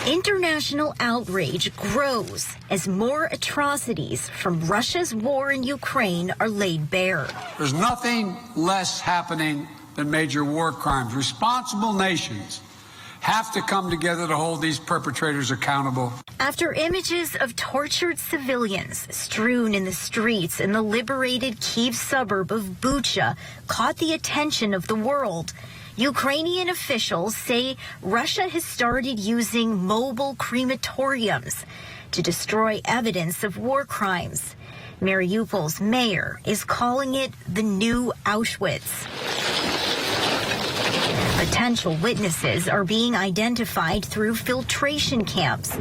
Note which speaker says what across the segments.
Speaker 1: International outrage grows as more atrocities from Russia's war in Ukraine are laid bare.
Speaker 2: There's nothing less happening than major war crimes. Responsible nations have to come together to hold these perpetrators accountable.
Speaker 1: After images of tortured civilians strewn in the streets in the liberated Kyiv suburb of Bucha caught the attention of the world, Ukrainian officials say Russia has started using mobile crematoriums to destroy evidence of war crimes. Mariupol's mayor is calling it the new Auschwitz. Potential witnesses are being identified through filtration camps,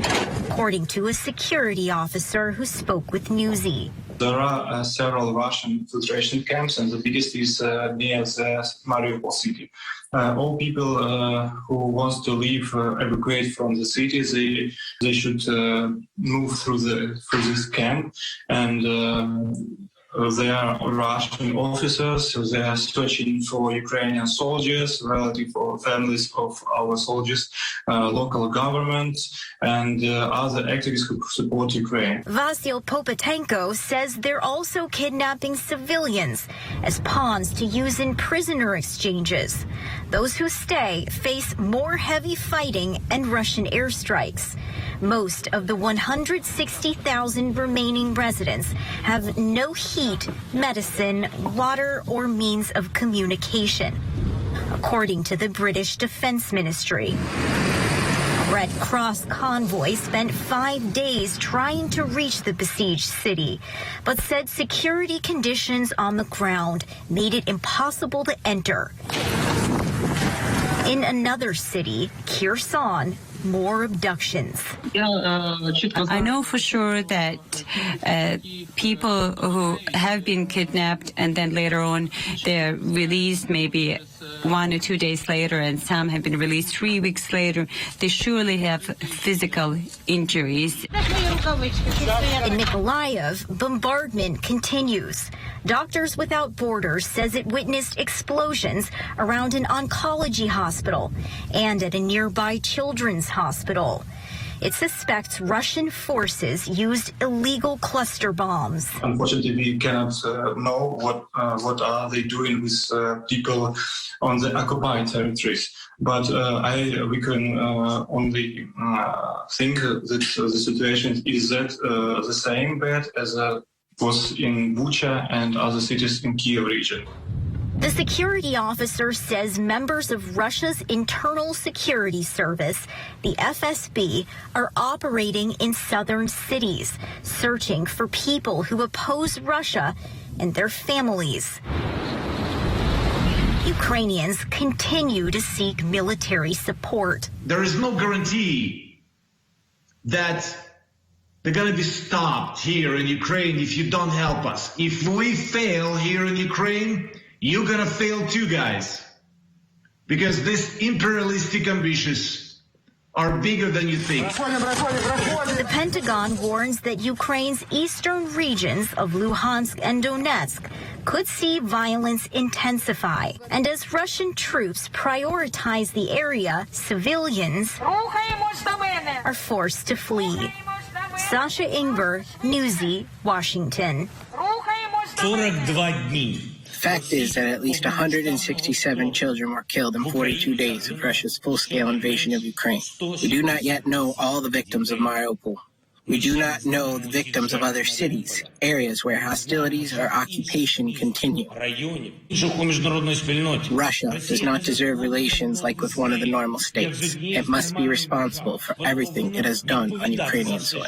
Speaker 1: according to a security officer who spoke with Newsy.
Speaker 3: There are several Russian filtration camps, and the biggest is near the Mariupol city. All people who want to leave, evacuate from the city, they should move through this camp, and they are Russian officers, so they are searching for Ukrainian soldiers, relative or families of our soldiers, local governments, and other activists who support Ukraine.
Speaker 1: Vasyl Popotenko says they're also kidnapping civilians as pawns to use in prisoner exchanges. Those who stay face more heavy fighting and Russian airstrikes. Most of the 160,000 remaining residents have no heat, medicine, water, or means of communication, according to the British Defense Ministry. A Red Cross convoy spent 5 days trying to reach the besieged city, but said security conditions on the ground made it impossible to enter. In another city, Kherson, more abductions.
Speaker 4: I know for sure that people who have been kidnapped and then later on they're released maybe 1 or 2 days later, and some have been released 3 weeks later, they surely have physical injuries.
Speaker 1: In Mykolaiv, bombardment continues. Doctors Without Borders says it witnessed explosions around an oncology hospital and at a nearby children's hospital. It suspects Russian forces used illegal cluster bombs.
Speaker 3: Unfortunately, we cannot know what are they doing with people on the occupied territories. But we can only think that the situation is the same bad as was in Bucha and other cities in Kyiv region.
Speaker 1: The security officer says members of Russia's Internal Security Service, the FSB, are operating in southern cities, searching for people who oppose Russia and their families. Ukrainians continue to seek military support.
Speaker 5: There is no guarantee that they're going to be stopped here in Ukraine if you don't help us. If we fail here in Ukraine, you're going to fail too, guys. Because these imperialistic ambitions are bigger than you think.
Speaker 1: The Pentagon warns that Ukraine's eastern regions of Luhansk and Donetsk could see violence intensify. And as Russian troops prioritize the area, civilians are forced to flee. Sasha Ingber, Newsy, Washington.
Speaker 6: The fact is that at least 167 children were killed in 42 days of Russia's full-scale invasion of Ukraine. We do not yet know all the victims of Mariupol. We do not know the victims of other cities, areas where hostilities or occupation continue. Russia does not deserve relations like with one of the normal states. It must be responsible for everything it has done on Ukrainian soil.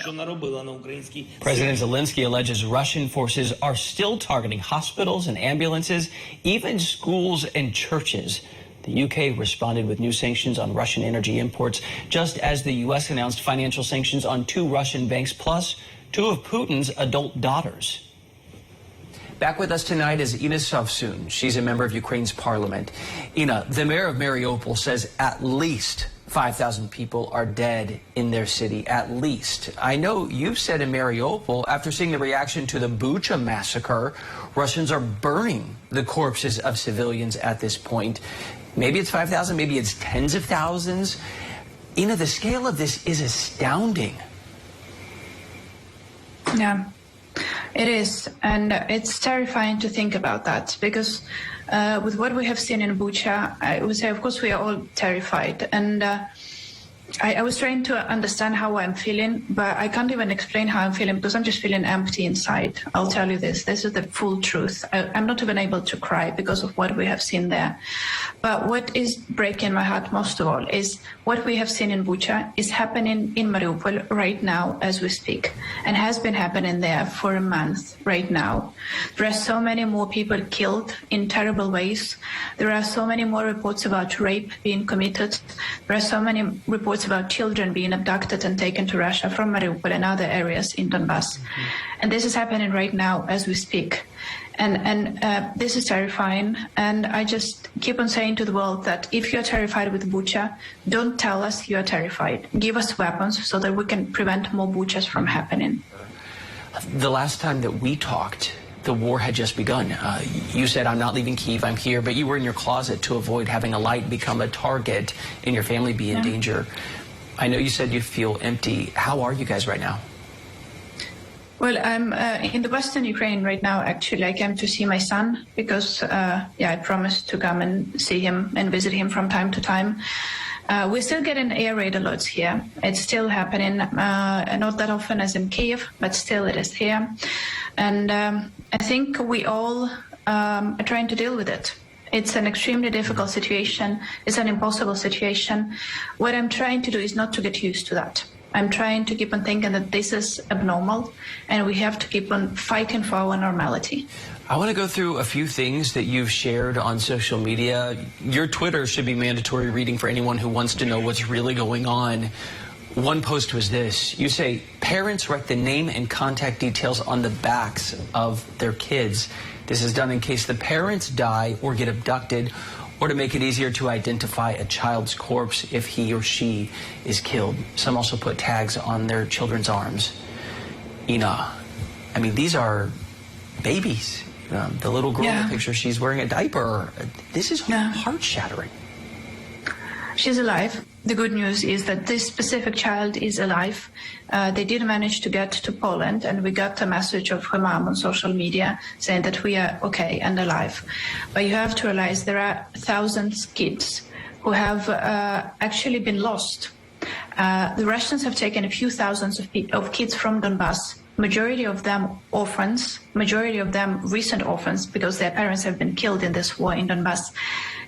Speaker 7: President Zelensky alleges Russian forces are still targeting hospitals and ambulances, even schools and churches. The UK responded with new sanctions on Russian energy imports, just as the US announced financial sanctions on 2 Russian banks, plus 2 of Putin's adult daughters. Back with us tonight is Ina Sovsun. She's a member of Ukraine's parliament. Ina, the mayor of Mariupol says at least 5,000 people are dead in their city, at least. I know you've said in Mariupol, after seeing the reaction to the Bucha massacre, Russians are burning the corpses of civilians at this point. Maybe it's 5,000, maybe it's tens of thousands. Ina, the scale of this is astounding.
Speaker 8: Yeah, it is. And it's terrifying to think about that because with what we have seen in Bucha, I would say, of course, we are all terrified. And I was trying to understand how I'm feeling, but I can't even explain how I'm feeling because I'm just feeling empty inside. I'll tell you this. This is the full truth. I'm not even able to cry because of what we have seen there. But what is breaking my heart most of all is what we have seen in Bucha is happening in Mariupol right now as we speak and has been happening there for a month right now. There are so many more people killed in terrible ways. There are so many more reports about rape being committed. There are so many reports about children being abducted and taken to Russia from Mariupol and other areas in Donbass. And this is happening right now as we speak. And this is terrifying. And I just keep on saying to the world that if you're terrified with Bucha, don't tell us you're terrified. Give us weapons so that we can prevent more Buchas from happening.
Speaker 7: The last time that we talked, the war had just begun. You said, I'm not leaving Kyiv, I'm here, but you were in your closet to avoid having a light become a target and your family be in danger. I know you said you feel empty. How are you guys right now?
Speaker 8: Well, I'm in the Western Ukraine right now, actually. I came to see my son because, I promised to come and see him and visit him from time to time. We're still getting air raid alerts here. It's still happening, not that often as in Kyiv, but still it is here. And I think we all are trying to deal with it. It's an extremely difficult situation. It's an impossible situation. What I'm trying to do is not to get used to that. I'm trying to keep on thinking that this is abnormal and we have to keep on fighting for our normality.
Speaker 7: I want to go through a few things that you've shared on social media. Your Twitter should be mandatory reading for anyone who wants to know what's really going on. One post was this. You say, parents write the name and contact details on the backs of their kids. This is done in case the parents die or get abducted, or to make it easier to identify a child's corpse if he or she is killed. Some also put tags on their children's arms. Ina, I mean, these are babies. The little girl in the picture, she's wearing a diaper. This is heart-shattering.
Speaker 8: She's alive. The good news is that this specific child is alive. They did manage to get to Poland, and we got a message of her mom on social media saying that we are okay and alive. But you have to realize there are thousands of kids who have actually been lost. The Russians have taken a few thousands of kids from Donbass, majority of them orphans, majority of them recent orphans because their parents have been killed in this war in Donbass.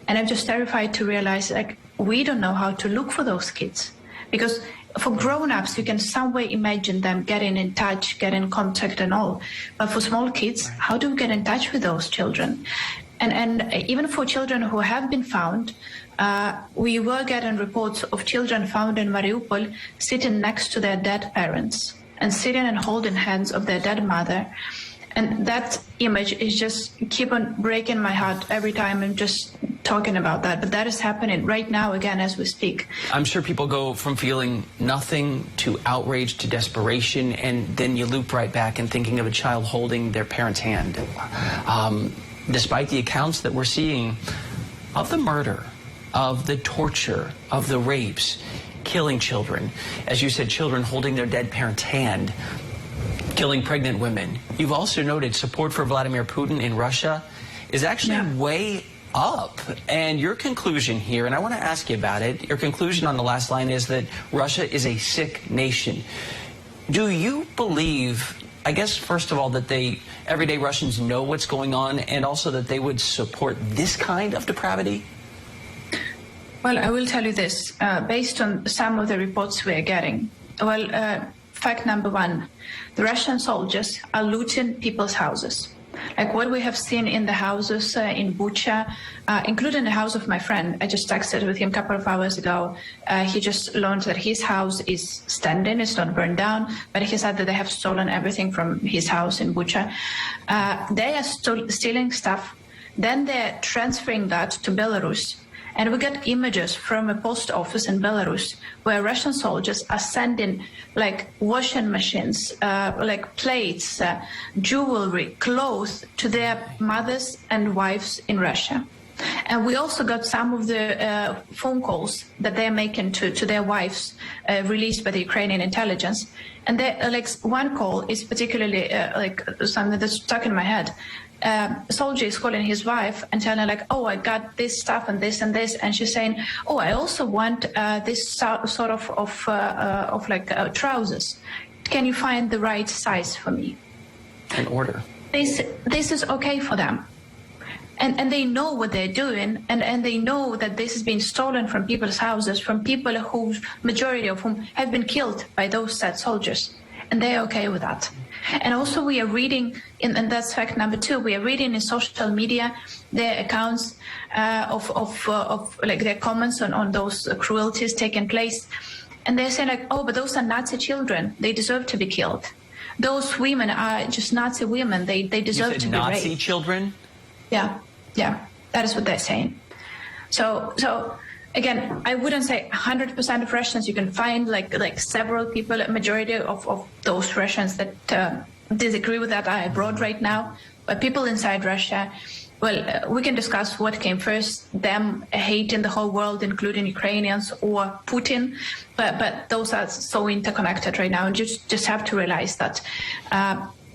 Speaker 8: And I'm just terrified to realize, like, we don't know how to look for those kids. Because for grown-ups, you can some way imagine them getting in touch, getting in contact and all. But for small kids, how do we get in touch with those children? And even for children who have been found, we were getting reports of children found in Mariupol sitting next to their dead parents and sitting and holding hands of their dead mother. And that image is just keep on breaking my heart every time I'm just talking about that. But that is happening right now again as we speak.
Speaker 7: I'm sure people go from feeling nothing to outrage to desperation, and then you loop right back and thinking of a child holding their parent's hand. Despite the accounts that we're seeing of the murder, of the torture, of the rapes, killing children, as you said, children holding their dead parent's hand, killing pregnant women. You've also noted support for Vladimir Putin in Russia is actually way up. And your conclusion here, and I want to ask you about it, your conclusion on the last line is that Russia is a sick nation. Do you believe, I guess, first of all, that everyday Russians know what's going on, and also that they would support this kind of depravity?
Speaker 8: Well, I will tell you this, based on some of the reports we are getting. Well, fact number one, the Russian soldiers are looting people's houses. Like what we have seen in the houses in Bucha, including the house of my friend. I just texted with him a couple of hours ago. He just learned that his house is standing, it's not burned down, but he said that they have stolen everything from his house in Bucha. They are stealing stuff, then they're transferring that to Belarus. And we get images from a post office in Belarus where Russian soldiers are sending like washing machines, like plates, jewelry, clothes to their mothers and wives in Russia. And we also got some of the phone calls that they're making to their wives released by the Ukrainian intelligence. And like one call is particularly like something that's stuck in my head. A soldier is calling his wife and telling her like, oh, I got this stuff and this and this. And she's saying, oh, I also want this sort of trousers. Can you find the right size for me?
Speaker 7: An order.
Speaker 8: This is okay for them. And they know what they're doing, and they know that this has been stolen from people's houses, from people whose majority of whom have been killed by those said soldiers. And they're okay with that. And also we are reading, and that's fact number 2, we are reading in social media their accounts of like their comments on those cruelties taking place. And they're saying like, oh, but those are Nazi children. They deserve to be killed. Those women are just Nazi women. They deserve to be raped.
Speaker 7: Nazi children?
Speaker 8: Yeah, that is what they're saying. So again, I wouldn't say 100% of Russians. You can find like several people, a majority of those Russians that disagree with that are abroad right now. But people inside Russia, well, we can discuss what came first, them hating the whole world, including Ukrainians, or Putin. But those are so interconnected right now. And just have to realize that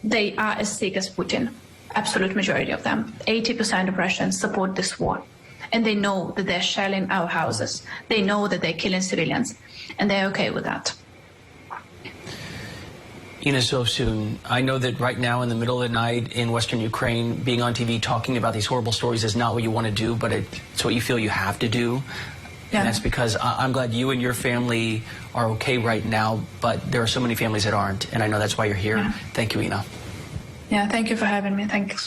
Speaker 8: they are as sick as Putin. Absolute majority of them. 80% of Russians support this war. And they know that they're shelling our houses. They know that they're killing civilians. And they're okay with that.
Speaker 7: Ina Sovsun, I know that right now in the middle of the night in Western Ukraine, being on TV talking about these horrible stories is not what you want to do, but it's what you feel you have to do. Yeah. And that's because I'm glad you and your family are okay right now, but there are so many families that aren't. And I know that's why you're here. Yeah. Thank you, Ina.
Speaker 8: Yeah, thank you for having me. Thanks.